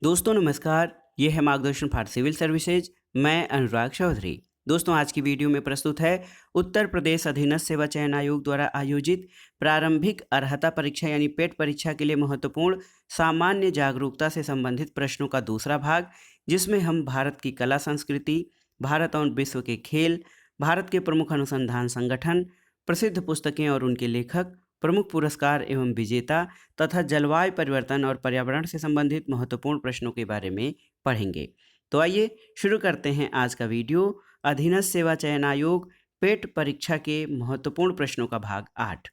दोस्तों नमस्कार, ये है मार्गदर्शन फॉर सिविल सर्विसेज। मैं अनुराग चौधरी। दोस्तों आज की वीडियो में प्रस्तुत है उत्तर प्रदेश अधीनस्थ सेवा चयन आयोग द्वारा आयोजित प्रारंभिक अर्हता परीक्षा यानी पेट परीक्षा के लिए महत्वपूर्ण सामान्य जागरूकता से संबंधित प्रश्नों का दूसरा भाग, जिसमें हम भारत की कला संस्कृति, भारत और विश्व के खेल, भारत के प्रमुख अनुसंधान संगठन, प्रसिद्ध पुस्तकें और उनके लेखक, प्रमुख पुरस्कार एवं विजेता तथा जलवायु परिवर्तन और पर्यावरण से संबंधित महत्वपूर्ण प्रश्नों के बारे में पढ़ेंगे। तो आइए शुरू करते हैं आज का वीडियो। अधीनस्थ सेवा चयन आयोग पेट परीक्षा के महत्वपूर्ण प्रश्नों का भाग 8।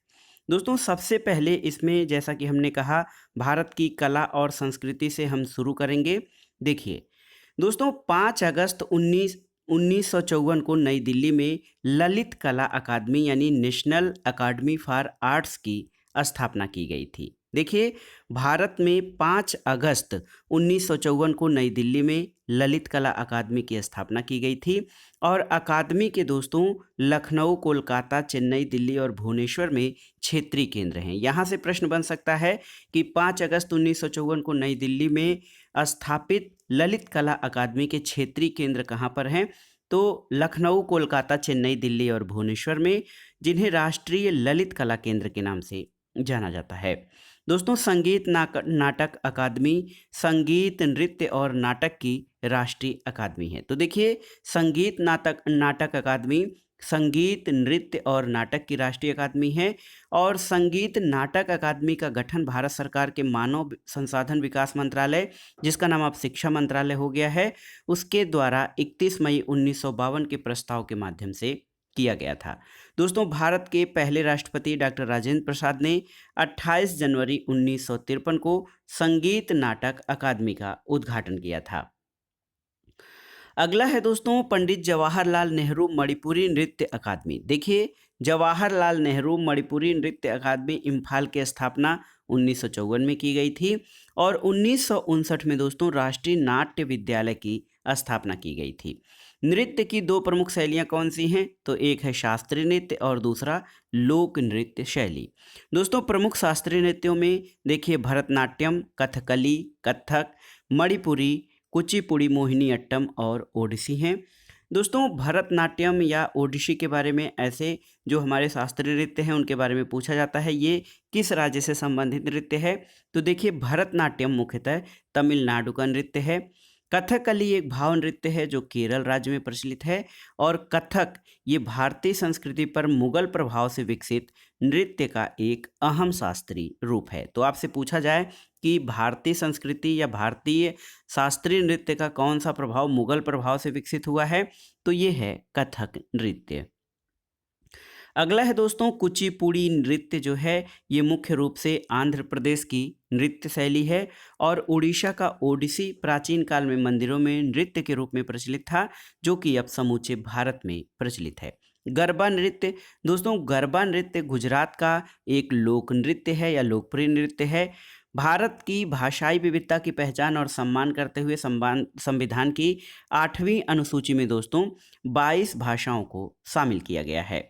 दोस्तों सबसे पहले इसमें जैसा कि हमने कहा, भारत की कला और संस्कृति से हम शुरू करेंगे। देखिए दोस्तों 5 अगस्त 1954 को नई दिल्ली में ललित कला अकादमी यानी नेशनल अकादमी फॉर आर्ट्स की स्थापना की गई थी। देखिए भारत में 5 अगस्त 1954 को नई दिल्ली में ललित कला अकादमी की स्थापना की गई थी और अकादमी के दोस्तों लखनऊ, कोलकाता, चेन्नई, दिल्ली और भुवनेश्वर में क्षेत्रीय केंद्र हैं। यहाँ से प्रश्न बन सकता है कि 5 अगस्त 1954 को नई दिल्ली में स्थापित ललित कला अकादमी के क्षेत्रीय केंद्र कहाँ पर हैं? तो लखनऊ, कोलकाता, चेन्नई, दिल्ली और भुवनेश्वर में, जिन्हें राष्ट्रीय ललित कला केंद्र के नाम से जाना जाता है। दोस्तों संगीत नाटक अकादमी संगीत, नृत्य और नाटक की राष्ट्रीय अकादमी है। तो देखिए संगीत नाटक अकादमी संगीत, नृत्य और नाटक की राष्ट्रीय अकादमी है और संगीत नाटक अकादमी का गठन भारत सरकार के मानव संसाधन विकास मंत्रालय, जिसका नाम अब शिक्षा मंत्रालय हो गया है, उसके द्वारा 31 मई 1952 के प्रस्ताव के माध्यम से किया गया था। दोस्तों भारत के पहले राष्ट्रपति डॉक्टर राजेंद्र प्रसाद ने 28 जनवरी 1953 को संगीत नाटक अकादमी का उद्घाटन किया था। अगला है दोस्तों पंडित जवाहरलाल नेहरू मणिपुरी नृत्य अकादमी। देखिए जवाहरलाल नेहरू मणिपुरी नृत्य अकादमी इम्फाल की स्थापना 1954 में की गई थी और 1959 में दोस्तों राष्ट्रीय नाट्य विद्यालय की स्थापना की गई थी। नृत्य की दो प्रमुख शैलियां कौन सी हैं? तो एक है शास्त्रीय नृत्य और दूसरा लोक नृत्य शैली। दोस्तों प्रमुख शास्त्रीय नृत्यों में देखिए भरतनाट्यम, कथकली, कथक, मणिपुरी, कुचिपुड़ी, मोहिनी अट्टम और ओडिसी हैं। दोस्तों भरतनाट्यम या ओडिसी के बारे में ऐसे जो हमारे शास्त्रीय नृत्य हैं उनके बारे में पूछा जाता है, ये किस राज्य से संबंधित नृत्य है? तो देखिए भरतनाट्यम मुख्यतः तमिलनाडु का नृत्य है। कथकली एक भाव नृत्य है जो केरल राज्य में प्रचलित है और कथक ये भारतीय संस्कृति पर मुगल प्रभाव से विकसित नृत्य का एक अहम शास्त्रीय रूप है। तो आपसे पूछा जाए कि भारतीय संस्कृति या भारतीय शास्त्रीय नृत्य का कौन सा प्रभाव मुगल प्रभाव से विकसित हुआ है? तो ये है कथक नृत्य। अगला है दोस्तों कुचिपुड़ी नृत्य जो है ये मुख्य रूप से आंध्र प्रदेश की नृत्य शैली है और उड़ीसा का ओडिसी प्राचीन काल में मंदिरों में नृत्य के रूप में प्रचलित था, जो कि अब समूचे भारत में प्रचलित है। गरबा नृत्य दोस्तों गरबा नृत्य गुजरात का एक लोक नृत्य है या लोकप्रिय नृत्य है। भारत की भाषाई विविधता की पहचान और सम्मान करते हुए संविधान की 8वीं अनुसूची में दोस्तों 22 भाषाओं को शामिल किया गया है।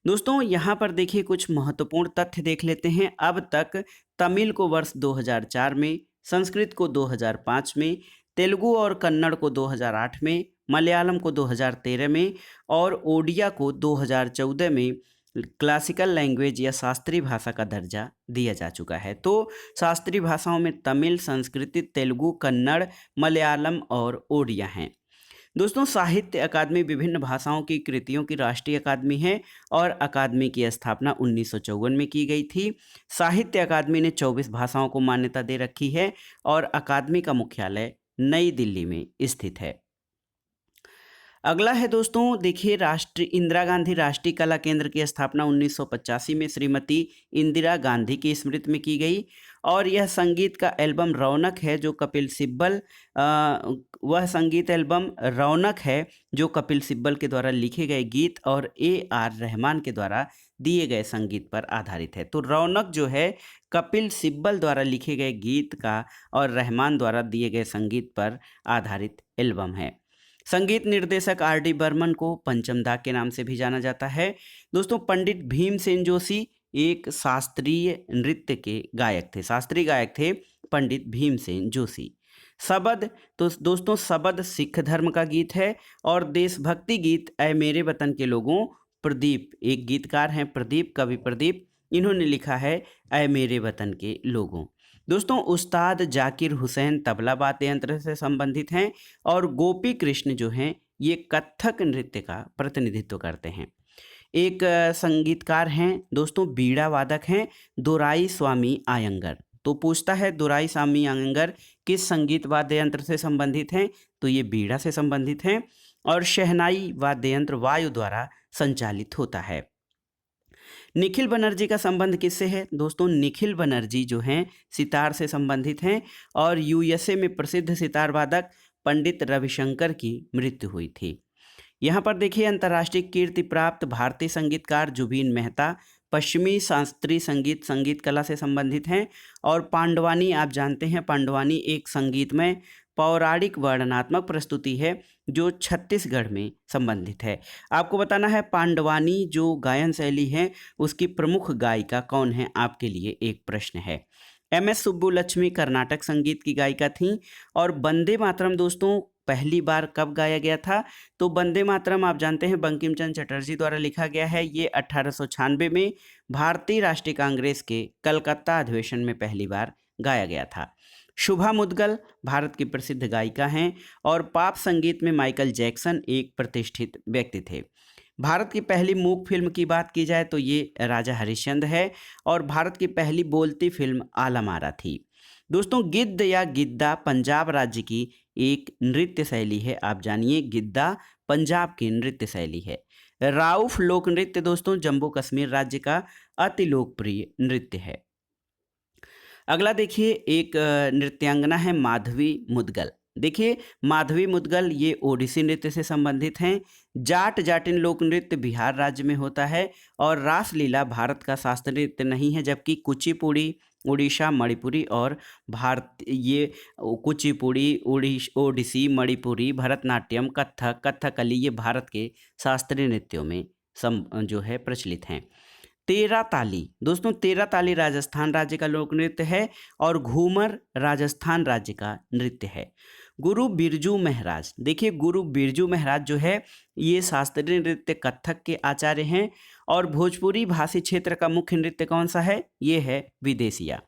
दोस्तों यहाँ पर देखिए कुछ महत्वपूर्ण तथ्य देख लेते हैं। अब तक तमिल को वर्ष 2004 में, संस्कृत को 2005 में, तेलुगु और कन्नड़ को 2008 में, मलयालम को 2013 में और ओडिया को 2014 में क्लासिकल लैंग्वेज या शास्त्रीय भाषा का दर्जा दिया जा चुका है। तो शास्त्रीय भाषाओं में तमिल, संस्कृत, तेलुगु, कन्नड़, मलयालम और ओडिया हैं। दोस्तों साहित्य अकादमी विभिन्न भाषाओं की कृतियों की राष्ट्रीय अकादमी है और अकादमी की स्थापना 1954 में की गई थी। साहित्य अकादमी ने 24 भाषाओं को मान्यता दे रखी है और अकादमी का मुख्यालय नई दिल्ली में स्थित है। अगला है दोस्तों देखिए राष्ट्रीय इंदिरा गांधी राष्ट्रीय कला केंद्र की स्थापना 1985 में श्रीमती इंदिरा गांधी की स्मृति में की गई और यह संगीत का एल्बम रौनक है जो कपिल सिब्बल वह संगीत एल्बम रौनक है जो कपिल सिब्बल के द्वारा लिखे गए गीत और AR रहमान के द्वारा दिए गए संगीत पर आधारित है। तो रौनक जो है कपिल सिब्बल द्वारा लिखे गए गीत का और रहमान द्वारा दिए गए संगीत पर आधारित एल्बम है। संगीत निर्देशक RD बर्मन को पंचम दा के नाम से भी जाना जाता है। दोस्तों पंडित भीमसेन जोशी एक शास्त्रीय नृत्य के गायक थे, शास्त्रीय गायक थे पंडित भीमसेन जोशी। शबद, तो दोस्तों शबद सिख धर्म का गीत है। और देशभक्ति गीत ऐ मेरे वतन के लोगों, प्रदीप, एक गीतकार हैं प्रदीप, कवि प्रदीप, इन्होंने लिखा है ऐ मेरे वतन के लोगों। दोस्तों उस्ताद जाकिर हुसैन तबला वाद्य यंत्र से संबंधित हैं और गोपी कृष्ण जो हैं ये कथक नृत्य का प्रतिनिधित्व करते हैं। एक संगीतकार हैं दोस्तों, बीड़ा वादक हैं दोराई स्वामी आयंगर। तो पूछता है दोराई स्वामी आयंगर किस संगीत वाद्य यंत्र से संबंधित हैं, तो ये बीड़ा से संबंधित हैं। और शहनाई वाद्य यंत्र वायु द्वारा संचालित होता है। निखिल बनर्जी का संबंध किससे है दोस्तों? निखिल बनर्जी जो हैं सितार से संबंधित हैं और यूएसए में प्रसिद्ध सितार वादक पंडित रविशंकर की मृत्यु हुई थी। यहाँ पर देखिए अंतर्राष्ट्रीय कीर्ति प्राप्त भारतीय संगीतकार जुबीन मेहता पश्चिमी शास्त्रीय संगीत संगीत कला से संबंधित हैं। और पांडवानी, आप जानते हैं पांडवानी एक संगीतमय पौराणिक वर्णनात्मक प्रस्तुति है जो छत्तीसगढ़ में संबंधित है। आपको बताना है पांडवानी जो गायन शैली है उसकी प्रमुख गायिका कौन है, आपके लिए एक प्रश्न है। एम.एस. सुब्बुलक्ष्मी कर्नाटक संगीत की गायिका थीं। और वंदे मातरम दोस्तों पहली बार कब गाया गया था? तो वंदे मातरम आप जानते हैं बंकिम चंद्र चटर्जी द्वारा लिखा गया है। ये 1896 में भारतीय राष्ट्रीय कांग्रेस के कलकत्ता अधिवेशन में पहली बार गाया गया था। शुभा मुद्गल भारत की प्रसिद्ध गायिका हैं और पॉप संगीत में माइकल जैक्सन एक प्रतिष्ठित व्यक्ति थे। भारत की पहली मूक फिल्म की बात की जाए तो ये राजा हरिश्चंद्र है। और भारत की पहली बोलती फिल्म आलमारा थी। दोस्तों गिद्ध या गिद्दा पंजाब राज्य की एक नृत्य शैली है, आप जानिए गिद्दा पंजाब की नृत्य शैली है। राउफ लोक नृत्य दोस्तों जम्मू कश्मीर राज्य का अति लोकप्रिय नृत्य है। अगला देखिए एक नृत्यांगना है माधवी मुद्गल। देखिए माधवी मुद्गल ये ओडिसी नृत्य से संबंधित हैं। जाट जाटिन लोक नृत्य बिहार राज्य में होता है। और रासलीला भारत का शास्त्रीय नृत्य नहीं है, जबकि कुचिपुड़ी उड़ीसा मणिपुरी और भारत ये कुचिपुड़ी ओडिसी मणिपुरी भरतनाट्यम कथक कथकली ये भारत के शास्त्रीय नृत्यों में जो है प्रचलित हैं। तेरा ताली दोस्तों, तेरा ताली राजस्थान राज्य का लोक नृत्य है और घूमर राजस्थान राज्य का नृत्य है। गुरु बिरजू महाराज, देखिए गुरु बिरजू महाराज जो है ये शास्त्रीय नृत्य कथक के आचार्य हैं। और भोजपुरी भाषी क्षेत्र का मुख्य नृत्य कौन सा है? ये है विदेशिया।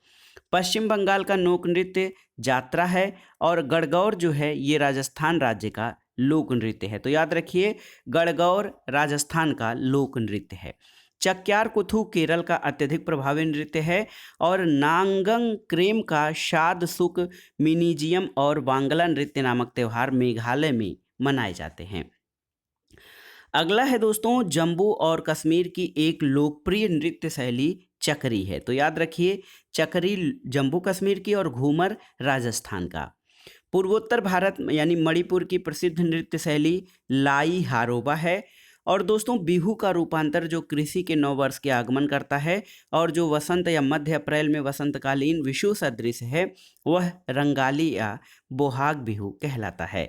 पश्चिम बंगाल का लोक नृत्य जात्रा है। और गणगौर जो है ये राजस्थान राज्य का लोक नृत्य है। तो याद रखिए गणगौर राजस्थान का लोक नृत्य है। चक्यार कुथु केरल का अत्यधिक प्रभावी नृत्य है। और नांगंग क्रेम का शाद सुक मिनीजियम और वांगला नृत्य नामक त्यौहार मेघालय में मनाए जाते हैं। अगला है दोस्तों जम्मू और कश्मीर की एक लोकप्रिय नृत्य शैली चकरी है। तो याद रखिए चकरी जम्मू कश्मीर की और घूमर राजस्थान का। पूर्वोत्तर भारत यानी मणिपुर की प्रसिद्ध नृत्य शैली लाई हारोबा है। और दोस्तों बिहू का रूपांतर जो कृषि के नव वर्ष के आगमन करता है और जो वसंत या मध्य अप्रैल में वसंतकालीन विषु सदृश है वह रंगाली या बोहाग बिहू कहलाता है।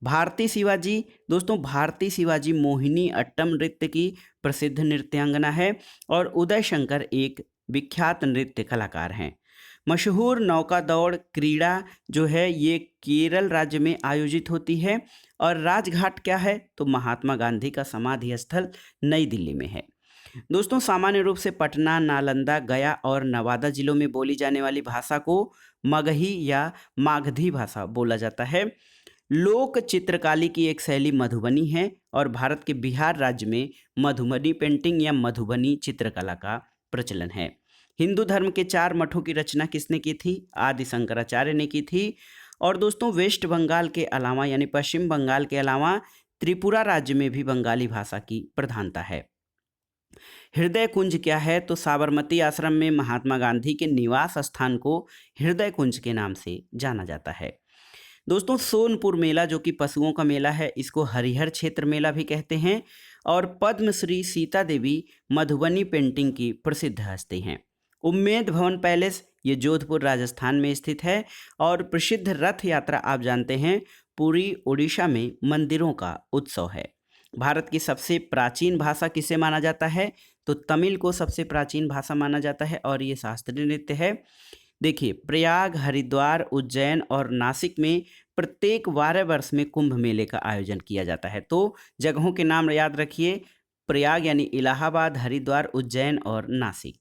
भारती शिवाजी दोस्तों, भारती शिवाजी मोहिनी अट्टम नृत्य की प्रसिद्ध नृत्यांगना है। और उदय शंकर एक विख्यात नृत्य कलाकार हैं। मशहूर नौका दौड़ क्रीड़ा जो है ये केरल राज्य में आयोजित होती है। और राजघाट क्या है? तो महात्मा गांधी का समाधि स्थल नई दिल्ली में है। दोस्तों सामान्य रूप से पटना, नालंदा, गया और नवादा जिलों में बोली जाने वाली भाषा को मगही या मागधी भाषा बोला जाता है। लोक चित्रकारी की एक शैली मधुबनी है। और भारत के बिहार राज्य में मधुबनी पेंटिंग या मधुबनी चित्रकला का प्रचलन है। हिंदू धर्म के 4 मठों की रचना किसने की थी? आदि शंकराचार्य ने की थी। और दोस्तों वेस्ट बंगाल के अलावा यानी पश्चिम बंगाल के अलावा त्रिपुरा राज्य में भी बंगाली भाषा की प्रधानता है। हृदय कुंज क्या है? तो साबरमती आश्रम में महात्मा गांधी के निवास स्थान को हृदय कुंज के नाम से जाना जाता है। दोस्तों सोनपुर मेला जो कि पशुओं का मेला है इसको हरिहर क्षेत्र मेला भी कहते हैं। और पद्मश्री सीता देवी मधुबनी पेंटिंग की प्रसिद्ध हस्ती हैं। उम्मेद भवन पैलेस ये जोधपुर राजस्थान में स्थित है। और प्रसिद्ध रथ यात्रा आप जानते हैं पुरी उड़ीसा में मंदिरों का उत्सव है। भारत की सबसे प्राचीन भाषा किसे माना जाता है? तो तमिल को सबसे प्राचीन भाषा माना जाता है और ये शास्त्रीय नृत्य है। देखिए, प्रयाग, हरिद्वार, उज्जैन और नासिक में प्रत्येक 12 वर्ष में कुंभ मेले का आयोजन किया जाता है। तो जगहों के नाम याद रखिए, प्रयाग यानी इलाहाबाद, हरिद्वार, उज्जैन और नासिक।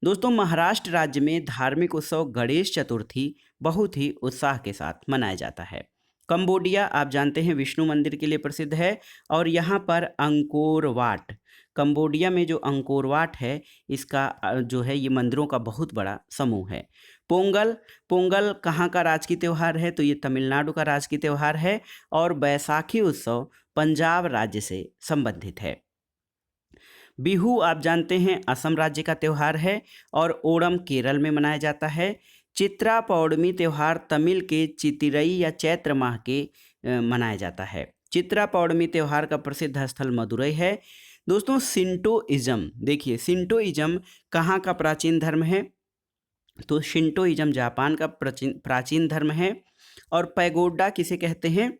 दोस्तों, महाराष्ट्र राज्य में धार्मिक उत्सव गणेश चतुर्थी बहुत ही उत्साह के साथ मनाया जाता है। कंबोडिया आप जानते हैं विष्णु मंदिर के लिए प्रसिद्ध है और यहाँ पर अंकोर वाट, कंबोडिया में जो अंकोर वाट है इसका जो है ये मंदिरों का बहुत बड़ा समूह है। पोंगल, पोंगल कहाँ का राजकीय त्यौहार है? तो ये तमिलनाडु का राजकीय त्यौहार है और बैसाखी उत्सव पंजाब राज्य से संबंधित है। बिहू आप जानते हैं असम राज्य का त्यौहार है और ओणम केरल में मनाया जाता है। चित्रा पौर्णमी त्यौहार तमिल के चितिरई या चैत्र माह के मनाया जाता है। चित्रा पौर्णमी त्यौहार का प्रसिद्ध स्थल मदुरई है। दोस्तों, शिंटोइज्म, देखिए शिंटोइज्म कहाँ का प्राचीन धर्म है? तो शिंटोइज्म जापान का प्राचीन धर्म है। और पैगोडा किसे कहते हैं?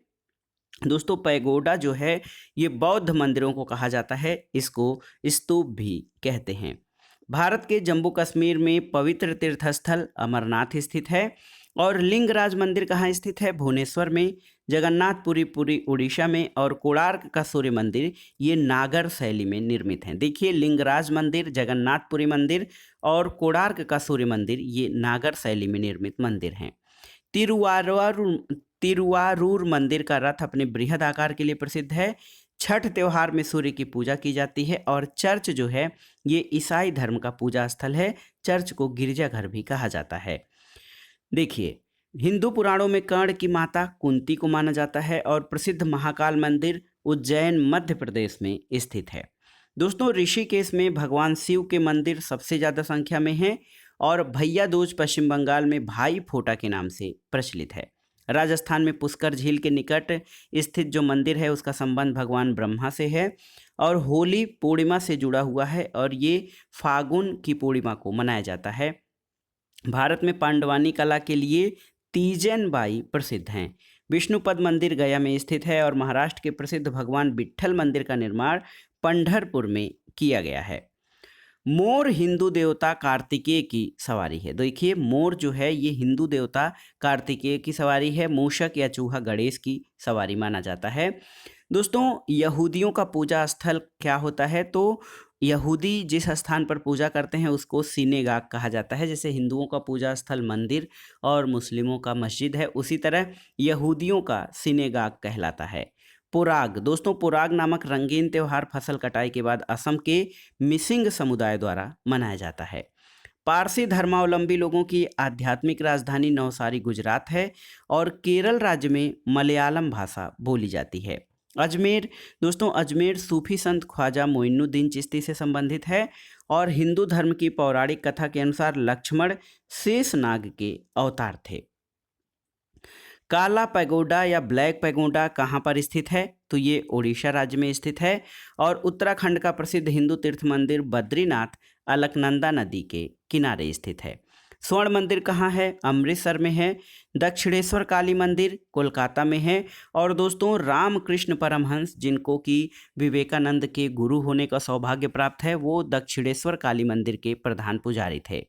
दोस्तों, पैगोडा जो है ये बौद्ध मंदिरों को कहा जाता है, इसको स्तूप भी कहते हैं। भारत के जम्मू कश्मीर में पवित्र तीर्थस्थल अमरनाथ स्थित है। और लिंगराज मंदिर कहाँ स्थित है? भुवनेश्वर में। जगन्नाथपुरी पुरी उड़ीसा में। और कोणार्क का सूर्य मंदिर ये नागर शैली में निर्मित हैं। देखिए, लिंगराज मंदिर, जगन्नाथपुरी मंदिर और कोणार्क का सूर्य मंदिर ये नागर शैली में निर्मित मंदिर हैं। तिरुवारूर मंदिर का रथ अपने बृहद आकार के लिए प्रसिद्ध है। छठ त्योहार में सूर्य की पूजा की जाती है। और चर्च जो है ये ईसाई धर्म का पूजा स्थल है। चर्च को गिरजाघर भी कहा जाता है। देखिए, हिंदू पुराणों में कर्ण की माता कुंती को माना जाता है और प्रसिद्ध महाकाल मंदिर उज्जैन मध्य प्रदेश में स्थित है। दोस्तों, ऋषिकेश में भगवान शिव के मंदिर सबसे ज़्यादा संख्या में हैं और भैया दूज पश्चिम बंगाल में भाई फोटा के नाम से प्रचलित है। राजस्थान में पुष्कर झील के निकट स्थित जो मंदिर है उसका संबंध भगवान ब्रह्मा से है और होली पूर्णिमा से जुड़ा हुआ है और ये फागुन की पूर्णिमा को मनाया जाता है। भारत में पांडवानी कला के लिए तीजन बाई प्रसिद्ध हैं। विष्णुपद मंदिर गया में स्थित है और महाराष्ट्र के प्रसिद्ध भगवान विट्ठल मंदिर का निर्माण पंढरपुर में किया गया है। मोर हिंदू देवता कार्तिकेय की सवारी है। देखिए, मोर जो है ये हिंदू देवता कार्तिकेय की सवारी है। मूषक या चूहा गणेश की सवारी माना जाता है। दोस्तों, यहूदियों का पूजा स्थल क्या होता है? तो यहूदी जिस स्थान पर पूजा करते हैं उसको सिनेगाग कहा जाता है। जैसे हिंदुओं का पूजा स्थल मंदिर और मुस्लिमों का मस्जिद है, उसी तरह यहूदियों का सिनेगाग कहलाता है। पुराग, दोस्तों पुराग नामक रंगीन त्यौहार फसल कटाई के बाद असम के मिसिंग समुदाय द्वारा मनाया जाता है। पारसी धर्मावलंबी लोगों की आध्यात्मिक राजधानी नवसारी गुजरात है और केरल राज्य में मलयालम भाषा बोली जाती है। अजमेर, दोस्तों अजमेर सूफी संत ख्वाजा मोइनुद्दीन चिश्ती से संबंधित है और हिंदू धर्म की पौराणिक कथा के अनुसार लक्ष्मण शेषनाग के अवतार थे। काला पैगोडा या ब्लैक पैगोडा कहाँ पर स्थित है? तो ये ओडिशा राज्य में स्थित है और उत्तराखंड का प्रसिद्ध हिंदू तीर्थ मंदिर बद्रीनाथ अलकनंदा नदी के किनारे स्थित है। स्वर्ण मंदिर कहाँ है? अमृतसर में है। दक्षिणेश्वर काली मंदिर कोलकाता में है। और दोस्तों, रामकृष्ण परमहंस जिनको कि विवेकानंद के गुरु होने का सौभाग्य प्राप्त है, वो दक्षिणेश्वर काली मंदिर के प्रधान पुजारी थे।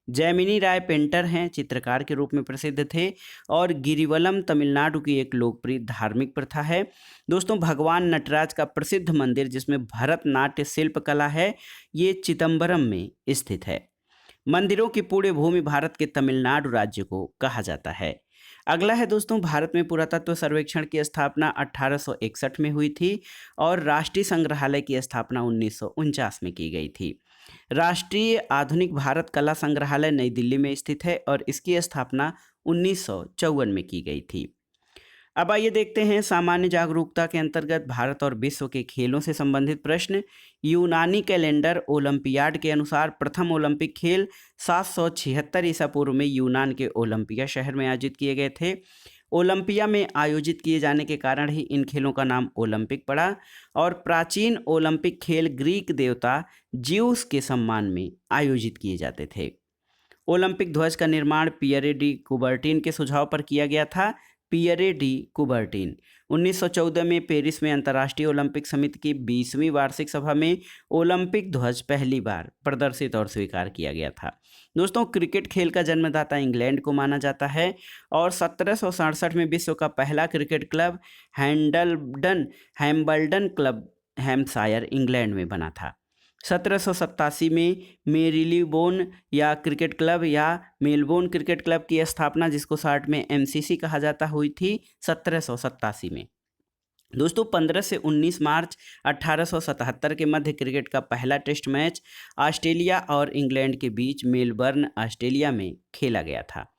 जैमिनी राय पेंटर हैं, चित्रकार के रूप में प्रसिद्ध थे और गिरिवलम तमिलनाडु की एक लोकप्रिय धार्मिक प्रथा है। दोस्तों, भगवान नटराज का प्रसिद्ध मंदिर जिसमें भरतनाट्य शिल्प कला है, ये चिदम्बरम में स्थित है। मंदिरों की पुण्य भूमि भारत के तमिलनाडु राज्य को कहा जाता है। अगला है दोस्तों, भारत में पुरातत्व सर्वेक्षण की स्थापना 1861 में हुई थी और राष्ट्रीय संग्रहालय की स्थापना 1949 में की गई थी। राष्ट्रीय आधुनिक भारत कला संग्रहालय नई दिल्ली में स्थित है और इसकी स्थापना 1954 में की गई थी। अब आइए देखते हैं सामान्य जागरूकता के अंतर्गत भारत और विश्व के खेलों से संबंधित प्रश्न। यूनानी कैलेंडर ओलंपियाड के अनुसार प्रथम ओलंपिक खेल 776 ईसा पूर्व में यूनान के ओलंपिया शहर में आयोजित किए गए थे। ओलंपिया में आयोजित किए जाने के कारण ही इन खेलों का नाम ओलंपिक पड़ा और प्राचीन ओलंपिक खेल ग्रीक देवता ज्यूस के सम्मान में आयोजित किए जाते थे। ओलंपिक ध्वज का निर्माण पियरे डी कुबर्टिन के सुझाव पर किया गया था। Pierre de Coubertin. 1914 में पेरिस में अंतर्राष्ट्रीय ओलंपिक समिति की 20वीं वार्षिक सभा में ओलंपिक ध्वज पहली बार प्रदर्शित और स्वीकार किया गया था। दोस्तों, क्रिकेट खेल का जन्मदाता इंग्लैंड को माना जाता है और 1767 में विश्व का पहला cricket club Hambledon club Hampshire England में बना था। 1787 में मेरीलीबोन या क्रिकेट क्लब या मेलबोर्न क्रिकेट क्लब की स्थापना, जिसको शॉर्ट में एमसीसी कहा जाता, हुई थी 1787 में। दोस्तों, 15 से 19 मार्च 1877 के मध्य क्रिकेट का पहला टेस्ट मैच ऑस्ट्रेलिया और इंग्लैंड के बीच मेलबर्न, ऑस्ट्रेलिया में खेला गया था।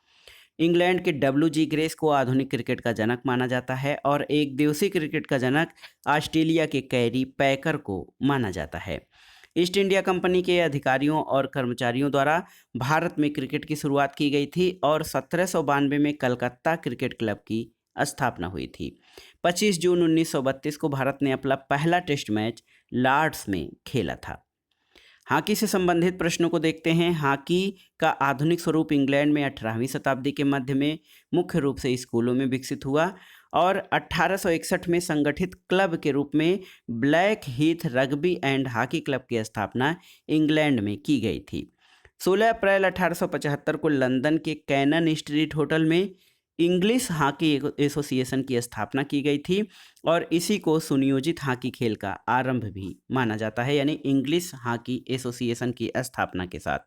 इंग्लैंड के WG ग्रेस को आधुनिक क्रिकेट का जनक माना जाता है और एक दिवसीय क्रिकेट का जनक ऑस्ट्रेलिया के कैरी पैकर को माना जाता है। ईस्ट इंडिया कंपनी के अधिकारियों और कर्मचारियों द्वारा भारत में क्रिकेट की शुरुआत की गई थी और 1792 में कलकत्ता क्रिकेट क्लब की स्थापना हुई थी। 25 जून 1932 को भारत ने अपना पहला टेस्ट मैच लॉर्ड्स में खेला था। हॉकी से संबंधित प्रश्नों को देखते हैं। हॉकी का आधुनिक स्वरूप इंग्लैंड में 18वीं शताब्दी के मध्य में मुख्य रूप से स्कूलों में विकसित हुआ और 1861 में संगठित क्लब के रूप में black Heath rugby and hockey club की स्थापना इंग्लैंड में की गई थी। 16 अप्रैल 1875 को लंदन के कैनन स्ट्रीट होटल में इंग्लिश हॉकी एसोसिएशन की स्थापना की गई थी और इसी को सुनियोजित हॉकी खेल का आरंभ भी माना जाता है, यानी इंग्लिश हॉकी एसोसिएशन की स्थापना के साथ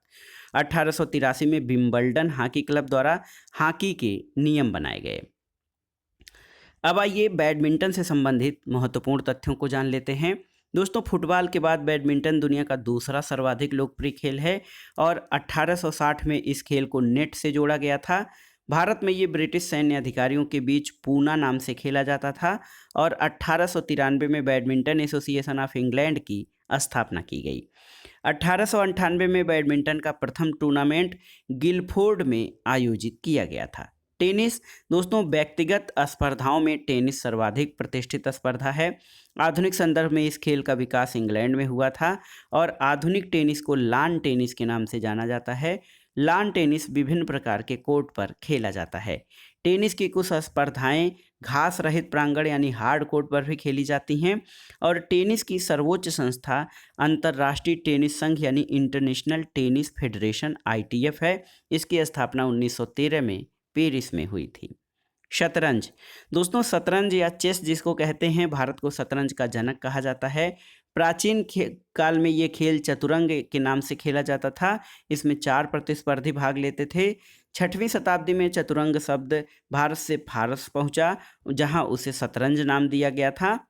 1883 में विंबलडन हॉकी क्लब द्वारा हॉकी के नियम बनाए गए। अब आइए बैडमिंटन से संबंधित महत्वपूर्ण तथ्यों को जान लेते हैं। दोस्तों, फुटबॉल के बाद बैडमिंटन दुनिया का दूसरा सर्वाधिक लोकप्रिय खेल है और 1860 में इस खेल को नेट से जोड़ा गया था। भारत में ये ब्रिटिश सैन्य अधिकारियों के बीच पूना नाम से खेला जाता था और 1893 में बैडमिंटन एसोसिएशन ऑफ इंग्लैंड की स्थापना की गई। 1898 में बैडमिंटन का प्रथम टूर्नामेंट गिलफोर्ड में आयोजित किया गया था। टेनिस, दोस्तों, व्यक्तिगत स्पर्धाओं में टेनिस सर्वाधिक प्रतिष्ठित स्पर्धा है। आधुनिक संदर्भ में इस खेल का विकास इंग्लैंड में हुआ था और आधुनिक टेनिस को लॉन टेनिस के नाम से जाना जाता है। लॉन टेनिस विभिन्न प्रकार के कोर्ट पर खेला जाता है। टेनिस की कुछ स्पर्धाएं घास रहित प्रांगण यानी हार्ड कोर्ट पर भी खेली जाती हैं और टेनिस की सर्वोच्च संस्था अंतर्राष्ट्रीय टेनिस संघ यानी इंटरनेशनल टेनिस फेडरेशन ITF है। इसकी स्थापना 1913 में पेरिस में हुई थी। शतरंज, दोस्तों, शतरंज या चेस जिसको कहते हैं, भारत को शतरंज का जनक कहा जाता है। प्राचीन काल में ये खेल चतुरंग के नाम से खेला जाता था। इसमें 4 प्रतिस्पर्धी भाग लेते थे। 6वीं शताब्दी में चतुरंग शब्द भारत से फारस पहुंचा, जहां उसे शतरंज नाम दिया गया था।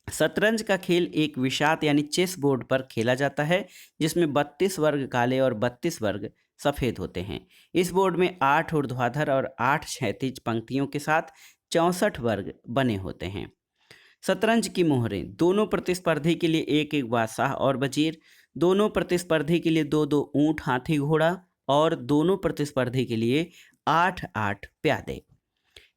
शतरंज का खेल एक विशात यानी चेस बोर्ड पर खेला जाता है, जिसमें 32 वर्ग काले और 32 वर्ग सफ़ेद होते हैं। इस बोर्ड में 8 ऊर्ध्वाधर और 8 क्षैतिज पंक्तियों के साथ 64 वर्ग बने होते हैं। शतरंज की मोहरें, दोनों प्रतिस्पर्धी के लिए एक एक बादशाह और वजीर, दोनों प्रतिस्पर्धी के लिए 2-2 ऊंट, हाथी, घोड़ा और दोनों प्रतिस्पर्धी के लिए 8-8 प्यादे।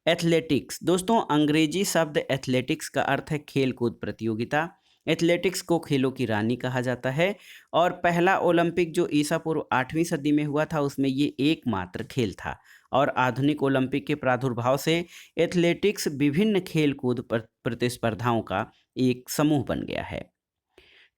एथलेटिक्स, दोस्तों, अंग्रेजी शब्द एथलेटिक्स का अर्थ है खेल कूद प्रतियोगिता। एथलेटिक्स को खेलों की रानी कहा जाता है और पहला ओलंपिक जो ईसा पूर्व 8वीं सदी में हुआ था, उसमें ये एकमात्र खेल था और आधुनिक ओलंपिक के प्रादुर्भाव से एथलेटिक्स विभिन्न खेल कूद प्रतिस्पर्धाओं का एक समूह बन गया है।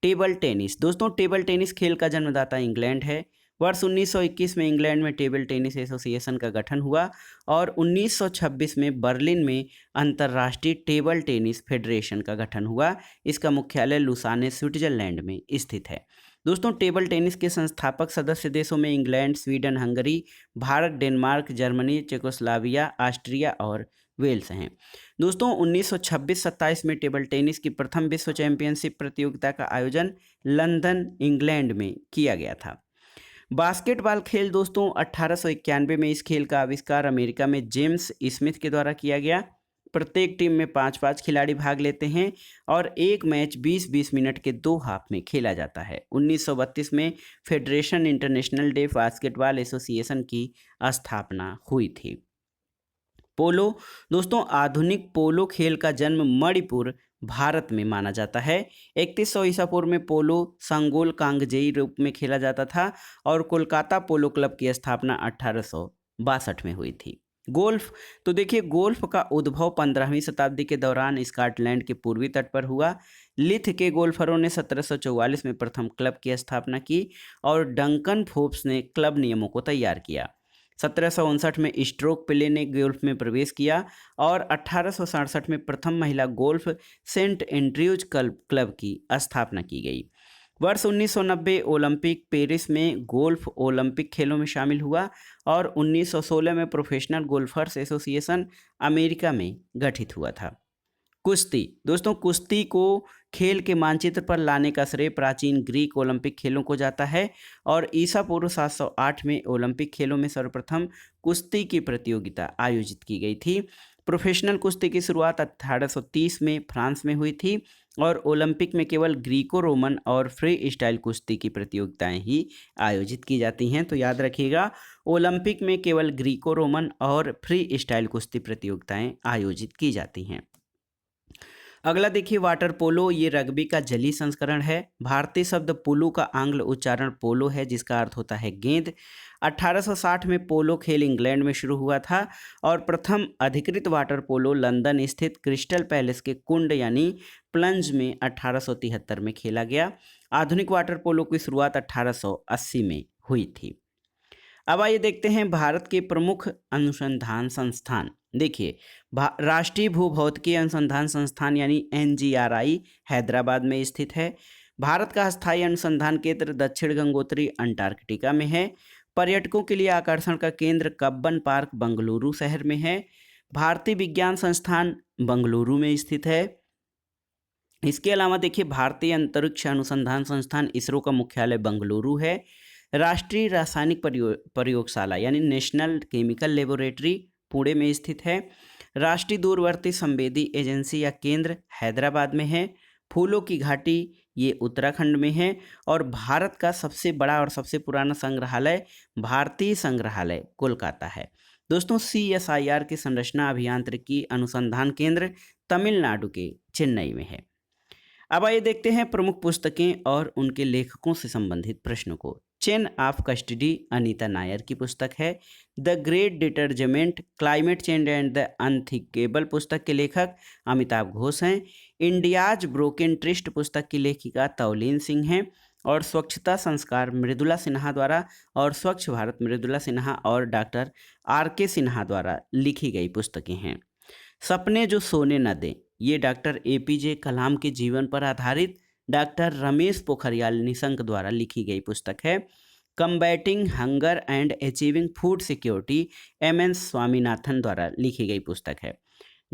टेबल टेनिस, दोस्तों, टेबल टेनिस खेल का जन्मदाता इंग्लैंड है। वर्ष 1921 में इंग्लैंड में टेबल टेनिस एसोसिएशन का गठन हुआ और 1926 में बर्लिन में अंतर्राष्ट्रीय टेबल टेनिस फेडरेशन का गठन हुआ। इसका मुख्यालय लुसाने, स्विट्जरलैंड में स्थित है। दोस्तों, टेबल टेनिस के संस्थापक सदस्य देशों में England, Sweden, Hungary, Bharat, Denmark, Germany, Czechoslovakia, Austria और वेल्स हैं। दोस्तों, 1926-27 में टेबल टेनिस की प्रथम विश्व चैंपियनशिप प्रतियोगिता का आयोजन लंदन, इंग्लैंड में किया गया था। बास्केटबॉल खेल, दोस्तों, 1891 में इस खेल का आविष्कार अमेरिका में जेम्स स्मिथ के द्वारा किया गया। प्रत्येक टीम में 5-5 खिलाड़ी भाग लेते हैं और एक मैच 20-20 मिनट के 2 हाफ में खेला जाता है। 1932 में federation international day basketball association की स्थापना हुई थी। पोलो, दोस्तों, आधुनिक पोलो खेल का जन्म मणिपुर, भारत में माना जाता है। 3100 ईसा पूर्व में पोलो संगोल कांगजेई रूप में खेला जाता था और कोलकाता पोलो क्लब की स्थापना 1862 में हुई थी। गोल्फ, तो देखिए गोल्फ का उद्भव 15वीं शताब्दी के दौरान स्कॉटलैंड के पूर्वी तट पर हुआ। लिथ के गोल्फरों ने 1744 में प्रथम क्लब की स्थापना की और डंकन फोर्ब्स ने क्लब नियमों को तैयार किया। 1759 में स्ट्रोक प्ले ने गोल्फ में प्रवेश किया और 1867 में प्रथम महिला गोल्फ सेंट एंड्रयूज क्लब की स्थापना की गई। वर्ष 1990 ओलंपिक पेरिस में गोल्फ ओलंपिक खेलों में शामिल हुआ और 1916 में प्रोफेशनल गोल्फर्स एसोसिएशन अमेरिका में गठित हुआ था। कुश्ती, दोस्तों कुश्ती को खेल के मानचित्र पर लाने का श्रेय प्राचीन ग्रीक ओलंपिक खेलों को जाता है और ईसा पूर्व 708 में ओलंपिक खेलों में सर्वप्रथम कुश्ती की प्रतियोगिता आयोजित की गई थी। प्रोफेशनल कुश्ती की शुरुआत 1830 में फ्रांस में हुई थी और ओलंपिक में केवल ग्रीको रोमन और फ्री स्टाइल कुश्ती की प्रतियोगिताएं ही आयोजित की जाती हैं। तो याद रखिएगा, ओलंपिक में केवल ग्रीको रोमन और फ्री स्टाइल कुश्ती प्रतियोगिताएं आयोजित की जाती हैं। अगला देखिए वाटर पोलो, ये रग्बी का जली संस्करण है। भारतीय शब्द पुलू का आंग्ल उच्चारण पोलो है जिसका अर्थ होता है गेंद। 1860 में पोलो खेल इंग्लैंड में शुरू हुआ था और प्रथम अधिकृत वाटर पोलो लंदन स्थित क्रिस्टल पैलेस के कुंड यानी प्लंज में 1873 में खेला गया। आधुनिक वाटर पोलो की शुरुआत 1880 में हुई थी। अब आइए देखते हैं भारत के प्रमुख अनुसंधान संस्थान। देखिए राष्ट्रीय भूभौतिकी अनुसंधान संस्थान यानी NGRI हैदराबाद में स्थित है। भारत का स्थायी अनुसंधान केंद्र दक्षिण गंगोत्री अंटार्कटिका में है। पर्यटकों के लिए आकर्षण का केंद्र कब्बन पार्क बंगलुरु शहर में है। भारतीय विज्ञान संस्थान बंगलुरु में स्थित है। इसके अलावा देखिए भारतीय अंतरिक्ष अनुसंधान संस्थान इसरो का मुख्यालय बंगलुरु है। राष्ट्रीय रासायनिक प्रयोगशाला यानी नेशनल केमिकल लेबोरेटरी पुणे में स्थित है। राष्ट्रीय दूरवर्ती संवेदी एजेंसी या केंद्र हैदराबाद में है। फूलों की घाटी ये उत्तराखंड में है और भारत का सबसे बड़ा और सबसे पुराना संग्रहालय भारतीय संग्रहालय कोलकाता है। दोस्तों CSIR की संरचना अभियांत्रिकी अनुसंधान केंद्र तमिलनाडु के चेन्नई में है। अब आइए देखते हैं प्रमुख पुस्तकें और उनके लेखकों से संबंधित प्रश्नों को। Chain of custody Anita Nair की पुस्तक है। The great derangement climate change and the unthinkable पुस्तक के लेखक अमिताभ घोष हैं। इंडियाज ब्रोकन ट्रिस्ट पुस्तक की लेखिका तौलीन सिंह हैं और स्वच्छता संस्कार मृदुला सिन्हा द्वारा और स्वच्छ भारत मृदुला सिन्हा और डॉक्टर RK सिन्हा द्वारा लिखी गई पुस्तकें हैं। सपने जो सोने न दें, ये डॉक्टर APJ कलाम के जीवन पर आधारित डॉक्टर रमेश पोखरियाल निशंक द्वारा लिखी गई पुस्तक है। Combating hunger and achieving food security MN Swaminathan द्वारा लिखी गई पुस्तक है।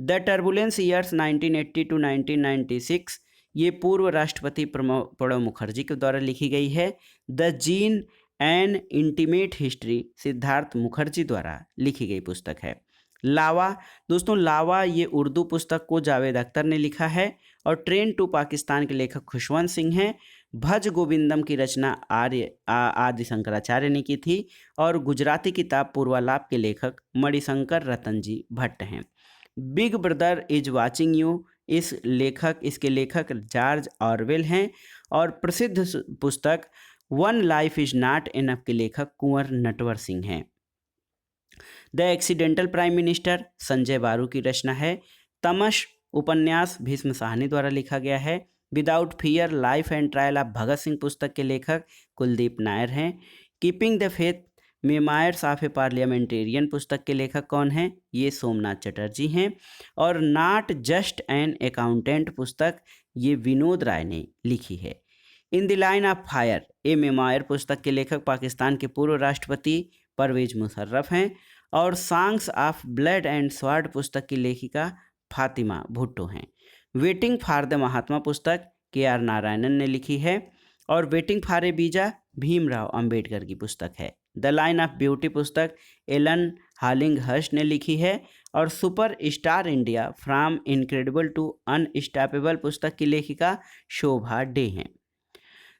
द टर्बुलेंस ईयर्स 1980 टू 1996 ये पूर्व राष्ट्रपति प्रणब मुखर्जी के द्वारा लिखी गई है। The gene and intimate history Siddharth Mukherjee द्वारा लिखी गई पुस्तक है। लावा, दोस्तों लावा ये उर्दू पुस्तक को जावेद अख्तर ने लिखा है और ट्रेन टू पाकिस्तान के लेखक खुशवंत सिंह हैं। भज गोविंदम की रचना आदि शंकराचार्य ने की थी और गुजराती किताब पूर्वालाप के लेखक मणिशंकर रतनजी भट्ट हैं। Big brother is watching you इसके लेखक जॉर्ज ऑरवेल हैं और प्रसिद्ध पुस्तक one life is not enough के लेखक कुंवर नटवर सिंह हैं। The accidental prime minister Sanjay बारू की रचना है। तमश उपन्यास भीष्म साहनी द्वारा लिखा गया है। Without fear life and trial of Bhagat Singh पुस्तक के लेखक कुलदीप नायर हैं। Keeping the faith memoirs of a parliamentarian पुस्तक के लेखक कौन हैं? ये सोमनाथ चटर्जी हैं। और नॉट जस्ट एन अकाउंटेंट पुस्तक ये विनोद राय ने लिखी है। In the line of fire A memoir पुस्तक के लेखक पाकिस्तान के पूर्व राष्ट्रपति परवेज मुशर्रफ हैं। और songs of blood and sword पुस्तक की लेखिका फातिमा भुट्टो हैं। वेटिंग फॉर द महात्मा पुस्तक KR नारायणन ने लिखी है और waiting for a visa Bhimrao Ambedkar की पुस्तक है। द लाइन ऑफ ब्यूटी पुस्तक एलन हॉलिंगहर्स्ट ने लिखी है और super star India from incredible to unstoppable पुस्तक की लेखिका शोभा डे हैं।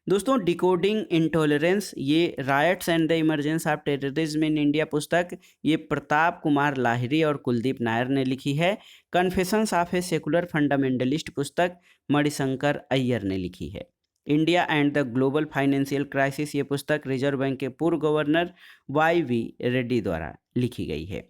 दोस्तों डिकोडिंग इंटॉलरेंस ये riots and the emergence of terrorism in India पुस्तक ये प्रताप कुमार लाहिरी और कुलदीप नायर ने लिखी है। Confessions of a secular fundamentalist पुस्तक मणिशंकर अय्यर ने लिखी है। India and the global financial crisis ये पुस्तक रिजर्व बैंक के पूर्व गवर्नर YV रेड्डी द्वारा लिखी गई है।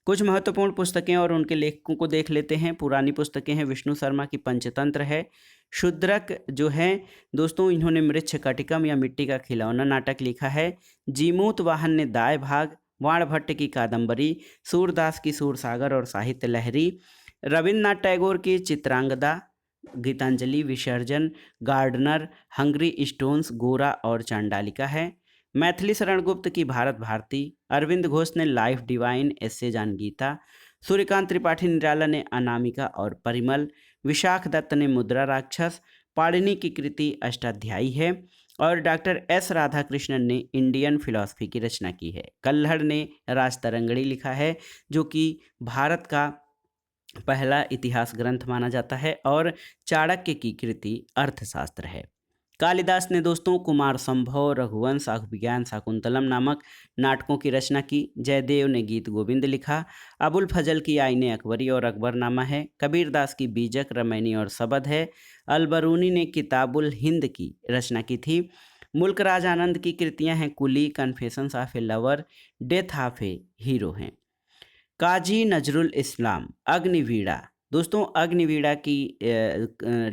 कुछ महत्वपूर्ण पुस्तकें और उनके लेखकों को देख लेते हैं। पुरानी पुस्तकें हैं, विष्णु शर्मा की पंचतंत्र है। शूद्रक जो है दोस्तों, इन्होंने मृच्छकटिकम या मिट्टी का खिलौना नाटक लिखा है। जीमूत वाहन ने दाय भाग, वाण भट्ट की कादंबरी, सूरदास की सूरसागर और साहित्य लहरी, रविन्द्रनाथ टैगोर की चित्रांगदा, गीतांजलि, विसर्जन, गार्डनर, हंग्री स्टोन्स, गोरा और चांडालिका है। मैथिली शरण गुप्त की भारत भारती, अरविंद घोष ने लाइफ डिवाइन, एस्से जान गीता, सूर्यकांत त्रिपाठी निराला ने अनामिका और परिमल, विशाख दत्त ने मुद्रा राक्षस, पाणिनि की कृति अष्टाध्यायी है और डॉक्टर एस राधाकृष्णन ने इंडियन फिलॉसफी की रचना की है। कल्हड़ ने राजतरंगिणी लिखा है, जो कि भारत का पहला इतिहास ग्रंथ माना जाता है और चाणक्य की कृति अर्थशास्त्र है। कालिदास ने दोस्तों कुमार संभव, रघुवंश, अभिज्ञान शाकुंतलम नामक नाटकों की रचना की। जयदेव ने गीत गोविंद लिखा। अबुल फजल की आईने अकबरी और अकबरनामा है। कबीरदास की बीजक, रमैनी और सबद है। अलबरूनी ने किताबुल हिंद की रचना की थी। मुल्क राज आनंद की कृतियां हैं coolie, confessions of a lover, death of a hero हैं। काजी नजरुल इस्लाम, अग्निवीणा, दोस्तों अग्निवीणा की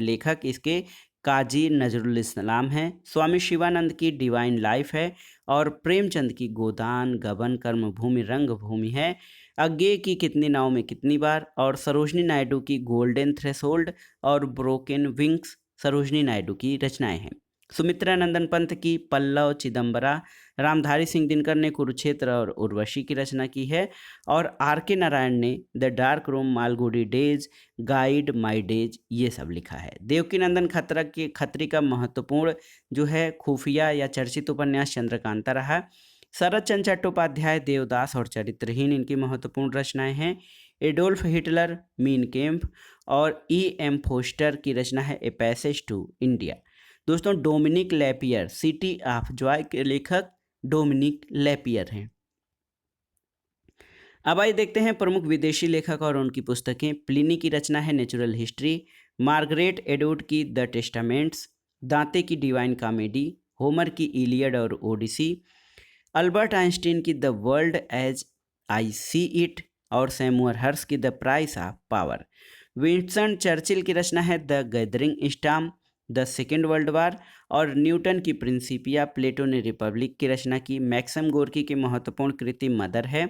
लेखक इसके काजी नजरुल इस्लाम हैं। स्वामी शिवानंद की डिवाइन लाइफ है और प्रेमचंद की गोदान, गबन, कर्मभूमि, रंगभूमि है। अज्ञे की कितनी नाव में कितनी बार और सरोजनी नायडू की गोल्डन थ्रेशोल्ड और ब्रोकन विंग्स सरोजनी नायडू की रचनाएं हैं। सुमित्रा नंदन पंत की पल्लव, चिदम्बरा, रामधारी सिंह दिनकर ने कुरुक्षेत्र और उर्वशी की रचना की है और आर के नारायण ने the dark room, Malgudi days, guide my days ये सब लिखा है। देवकीनंदन खत्री का महत्वपूर्ण जो है खुफिया या चर्चित उपन्यास चंद्रकांता रहा। शरद चंद्र चट्टोपाध्याय, देवदास और चरित्रहीन इनकी महत्वपूर्ण रचनाएं हैं। एडोल्फ हिटलर, मीन कैम्प और ई एम फोस्टर की रचना है ए पैसेज टू इंडिया। दोस्तों Dominique Lapierre, city of joy के लेखक डोमिनिक लैपियर हैं। अब आइए देखते हैं प्रमुख विदेशी लेखक और उनकी पुस्तकें। प्लिनी की रचना है नेचुरल हिस्ट्री, मार्गरेट एडवुड की द टेस्टामेंट्स, दांते की डिवाइन कॉमेडी, होमर की इलियड और ओडिसी, अल्बर्ट आइंस्टीन की the world as I see it और सैमुअल हर्स की the price of power. Winston Churchill की रचना है the gathering storm, the second world war और न्यूटन की प्रिंसिपिया। प्लेटो ने रिपब्लिक की रचना की। मैक्सम गोर्की की महत्वपूर्ण कृति मदर है।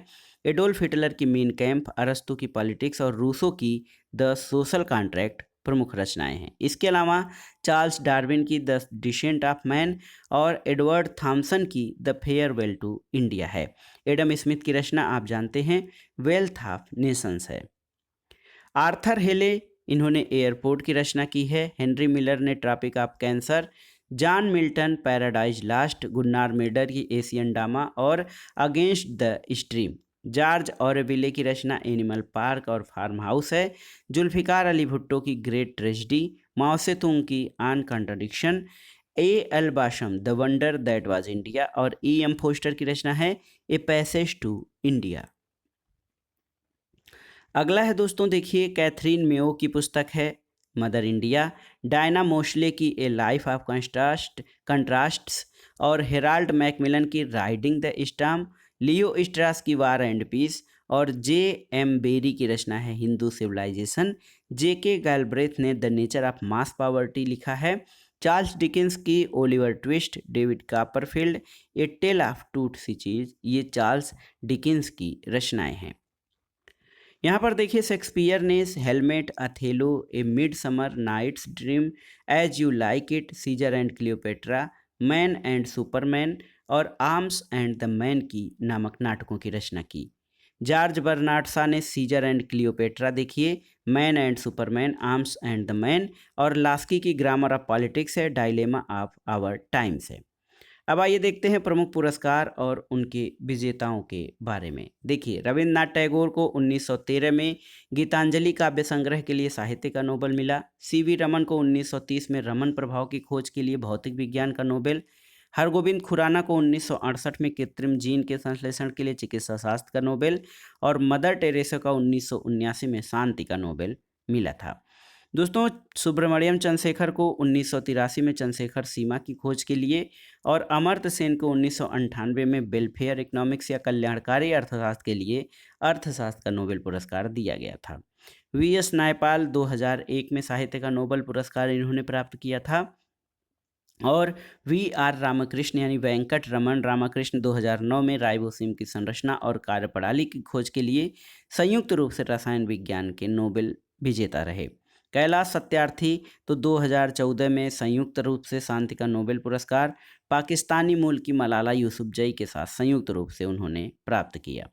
एडोल्फ हिटलर की मीन कैम्प, अरस्तु की पॉलिटिक्स और रूसो की द सोशल कॉन्ट्रैक्ट प्रमुख रचनाएं हैं। इसके अलावा चार्ल्स डार्विन की द डिसेंट ऑफ मैन और एडवर्ड थॉमसन की द फेयरवेल टू इंडिया है। एडम स्मिथ की रचना आप जानते हैं वेल्थ ऑफ नेशंस है। आर्थर हेले, इन्होंने एयरपोर्ट की रचना की है। हेनरी मिलर ने tropic of cancer, John Milton paradise lost, Gunnar Myrdal की एशियन ड्रामा और against the stream. George Orwell की रचना एनिमल पार्क और फार्म हाउस है। जुल्फिकार अली भुट्टो की ग्रेट ट्रेजेडी, माओ से तुंग की on contradiction, A L Basham the wonder that was India और E M Forster की रचना है ए पैसेज टू इंडिया। अगला है दोस्तों देखिए कैथरीन मेयो की पुस्तक है मदर इंडिया, डायना मोशले की ए लाइफ ऑफ कंट्रास्ट्स और हेराल्ड मैकमिलन की राइडिंग द स्टॉर्म, लियो स्ट्रास की वार एंड पीस और जे एम बेरी की रचना है हिंदू सिविलाइजेशन। जे के गैलब्रेथ ने the nature of mass poverty लिखा है। चार्ल्स डिकेंस की Oliver Twist, David Copperfield a tale of two सिचीज, ये चार्ल्स डिकेंस की रचनाएं हैं। यहाँ पर देखिए शेक्सपियर ने हेलमेट, Othello, a midsummer night's dream, as you like it, Caesar and Cleopatra, man and superman और आर्म्स एंड द मैन की नामक नाटकों की रचना की। जॉर्ज बर्नार्ड शॉ ने सीजर एंड क्लियोपेट्रा देखिए, man and Superman, arms and the man और लास्की की ग्रामर ऑफ पॉलिटिक्स है, डायलेमा ऑफ आवर टाइम्स है। अब आइए देखते हैं प्रमुख पुरस्कार और उनके विजेताओं के बारे में। देखिए रविन्द्रनाथ टैगोर को 1913 में गीतांजलि काव्य संग्रह के लिए साहित्य का नोबेल मिला। सीवी रमन को 1930 में रमन प्रभाव की खोज के लिए भौतिक विज्ञान का नोबेल। हरगोविंद खुराना को 1968 में कृत्रिम जीन के संश्लेषण के लिए चिकित्सा शास्त्र का नोबेल और मदर टेरेसा का 1979 में शांति का नोबेल मिला था। दोस्तों सुब्रमण्यम चंद्रशेखर को 1983 में चंद्रशेखर सीमा की खोज के लिए और अमर्त्य सेन को 1998 में वेलफेयर इकोनॉमिक्स या कल्याणकारी अर्थशास्त्र के लिए अर्थशास्त्र का नोबेल पुरस्कार दिया गया था। वी.एस. नायपाल 2001 में साहित्य का नोबेल पुरस्कार इन्होंने प्राप्त किया था। और वी.आर. रामकृष्ण यानी वेंकट रमन रामकृष्ण 2009 में राइबोसोम की संरचना और कार्यप्रणाली की खोज के लिए संयुक्त रूप से रसायन विज्ञान के नोबेल विजेता रहे। कैलाश सत्यार्थी तो 2014 में संयुक्त रूप से शांति का नोबेल पुरस्कार पाकिस्तानी मूल की मलाला यूसुफजई के साथ संयुक्त रूप से उन्होंने प्राप्त किया।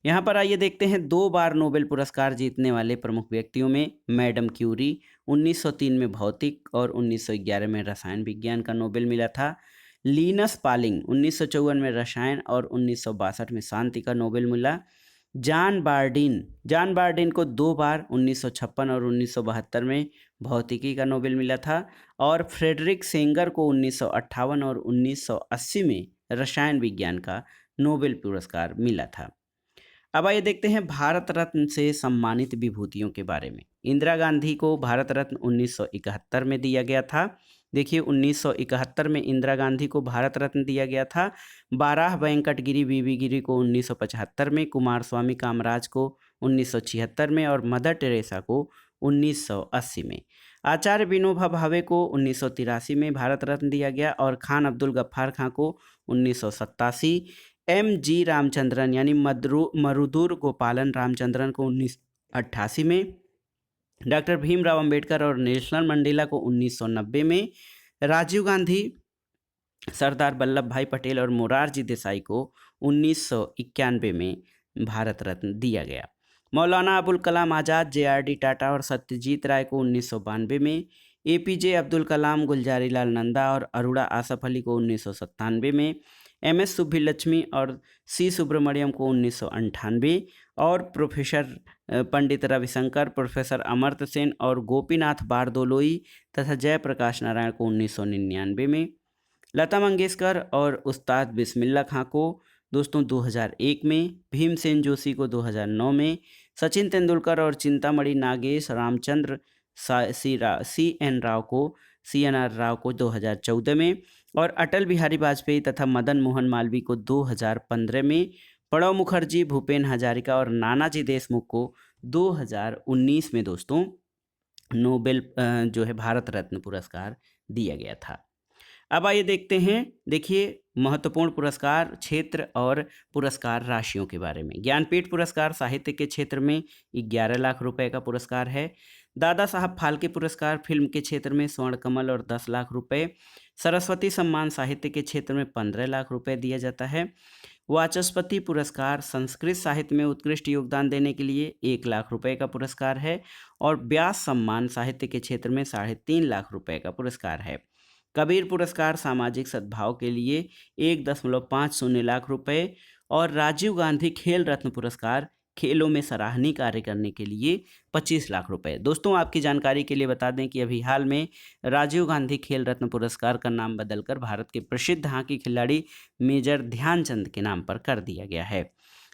यहाँ पर आइए देखते हैं 2 बार नोबेल पुरस्कार जीतने वाले प्रमुख व्यक्तियों में मैडम क्यूरी 1903 में भौतिक और 1911 में रसायन विज्ञान का नोबेल मिला था। लीनस पालिंग 1954 में रसायन और 1962 में शांति का नोबेल मिला। जॉन बार्डिन को 2 बार 1956 और 1972 में भौतिकी का नोबेल मिला था। और फ्रेडरिक सेंगर को 1958 और 1980 में रसायन विज्ञान का नोबेल पुरस्कार मिला था। अब आइए देखते हैं भारत रत्न से सम्मानित विभूतियों के बारे में। इंदिरा गांधी को भारत रत्न 1971 में दिया गया था। देखिए 1971 में इंदिरा गांधी को भारत रत्न दिया गया था। बाराह वेंकटगिरी बीबी गिरी को 1975 में, कुमार स्वामी कामराज को 1976 में और मदर टेरेसा को 1980 में। आचार्य विनोबा भावे को 1983 में भारत रत्न दिया गया और खान अब्दुल गफ्फार खां को 1987। M.G. रामचंद्रन यानी मरुदुर गोपालन रामचंद्रन को 1988 में। डॉक्टर भीमराव अंबेडकर और नेल्सन मंडेला को 1990 में। राजीव गांधी, सरदार वल्लभ भाई पटेल और मोरारजी देसाई को 1991 में भारत रत्न दिया गया। मौलाना अबुल कलाम आज़ाद, JRD टाटा और सत्यजीत राय को 1992 में। APJ अब्दुल कलाम, गुलजारी लाल नंदा और अरुणा आसफ अली को 1997 में। MS सुब्बुलक्ष्मी और C सुब्रमण्यम को 1998 और प्रोफेसर पंडित रविशंकर, प्रोफेसर अमर्त्य सेन और गोपीनाथ बारदोलोई तथा जयप्रकाश नारायण को 1999 में। लता मंगेशकर और उस्ताद बिस्मिल्लाह खां को दोस्तों 2001 में। भीमसेन जोशी को 2009 में। सचिन तेंदुलकर और चिंतामणि नागेश रामचंद्र CNR राव को 2014 में और अटल बिहारी वाजपेयी तथा मदन मोहन मालवीय को 2015 में। प्रणब मुखर्जी, भूपेन हजारिका और नानाजी देशमुख को 2019 में दोस्तों नोबेल जो है भारत रत्न पुरस्कार दिया गया था। अब आइए देखते हैं, देखिए महत्वपूर्ण पुरस्कार क्षेत्र और पुरस्कार राशियों के बारे में। ज्ञानपीठ पुरस्कार साहित्य के क्षेत्र में 11 लाख रुपए का पुरस्कार है। दादा साहब फाल्के पुरस्कार फिल्म के क्षेत्र में स्वर्ण कमल और 10 लाख रुपए। सरस्वती सम्मान साहित्य के क्षेत्र में 15 लाख रुपए दिया जाता है। वाचस्पति पुरस्कार संस्कृत साहित्य में उत्कृष्ट योगदान देने के लिए 1 लाख रुपए का पुरस्कार है। और व्यास सम्मान साहित्य के क्षेत्र में 3.5 लाख रुपए का पुरस्कार है। कबीर पुरस्कार सामाजिक सद्भाव के लिए 1.50 लाख रुपए। और राजीव गांधी खेल रत्न पुरस्कार खेलों में सराहनीय कार्य करने के लिए 25 लाख रुपए। दोस्तों आपकी जानकारी के लिए बता दें कि अभी हाल में राजीव गांधी खेल रत्न पुरस्कार का नाम बदलकर भारत के प्रसिद्ध हॉकी खिलाड़ी मेजर ध्यानचंद के नाम पर कर दिया गया है।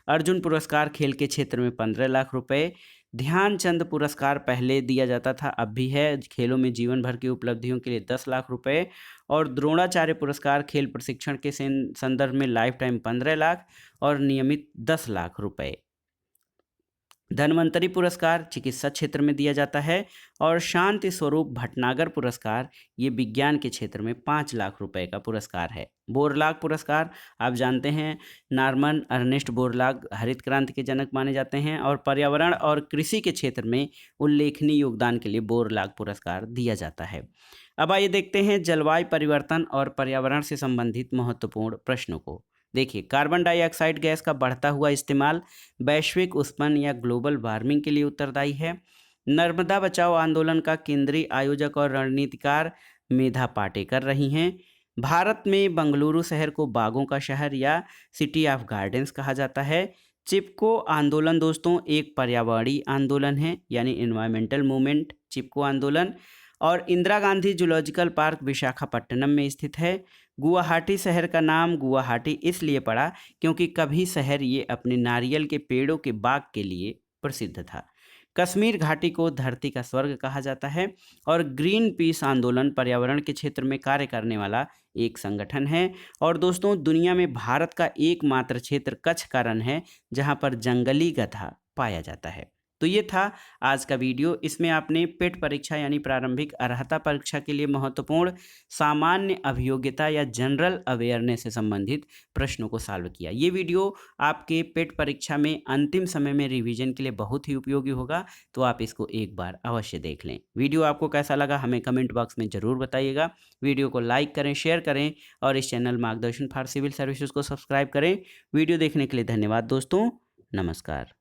अर्जुन पुरस्कार खेल के क्षेत्र में 15 लाख रुपए। ध्यानचंद पुरस्कार पहले दिया जाता था, अब भी है, खेलों में जीवन भर की उपलब्धियों के लिए 10 लाख रुपए। और द्रोणाचार्य पुरस्कार खेल प्रशिक्षण के संदर्भ में लाइफ टाइम 15 लाख और नियमित 10 लाख रुपए। धन्वंतरी पुरस्कार चिकित्सा क्षेत्र में दिया जाता है। और शांति स्वरूप भटनागर पुरस्कार ये विज्ञान के क्षेत्र में 5 लाख रुपए का पुरस्कार है। बोरलाग पुरस्कार आप जानते हैं, नॉर्मन अर्नेस्ट बोरलाग हरित क्रांति के जनक माने जाते हैं और पर्यावरण और कृषि के क्षेत्र में उल्लेखनीय योगदान के लिए बोरलाग पुरस्कार दिया जाता है। अब आइए देखते हैं जलवायु परिवर्तन और पर्यावरण से संबंधित महत्वपूर्ण प्रश्नों को। देखिए, कार्बन डाइऑक्साइड गैस का बढ़ता हुआ इस्तेमाल वैश्विक उष्णन या ग्लोबल वार्मिंग के लिए उत्तरदायी है। नर्मदा बचाओ आंदोलन का केंद्रीय आयोजक और रणनीतिकार मेधा पाटेकर रही हैं। भारत में बंगलुरु शहर को बागों का शहर या सिटी ऑफ गार्डन्स कहा जाता है। चिपको आंदोलन दोस्तों एक पर्यावरणीय आंदोलन है, यानी एनवायरमेंटल मूवमेंट चिपको आंदोलन। और इंदिरा गांधी जूलॉजिकल पार्क विशाखापट्टनम में स्थित है। गुवाहाटी शहर का नाम गुवाहाटी इसलिए पड़ा क्योंकि कभी शहर ये अपने नारियल के पेड़ों के बाग के लिए प्रसिद्ध था। कश्मीर घाटी को धरती का स्वर्ग कहा जाता है और ग्रीन पीस आंदोलन पर्यावरण के क्षेत्र में कार्य करने वाला एक संगठन है। और दोस्तों, दुनिया में भारत का एकमात्र क्षेत्र कच्छ का रण है जहां पर जंगली गधा पाया जाता है। तो ये था आज का वीडियो। इसमें आपने पेट परीक्षा यानी प्रारंभिक अर्हता परीक्षा के लिए महत्वपूर्ण सामान्य अभियोग्यता या जनरल अवेयरनेस से संबंधित प्रश्नों को सॉल्व किया। ये वीडियो आपके पेट परीक्षा में अंतिम समय में रिवीजन के लिए बहुत ही उपयोगी होगा, तो आप इसको एक बार अवश्य देख लें। वीडियो आपको कैसा लगा हमें कमेंट बॉक्स में ज़रूर बताइएगा। वीडियो को लाइक करें, शेयर करें और इस चैनल मार्गदर्शन फॉर सिविल सर्विसेज को सब्सक्राइब करें। वीडियो देखने के लिए धन्यवाद दोस्तों। नमस्कार।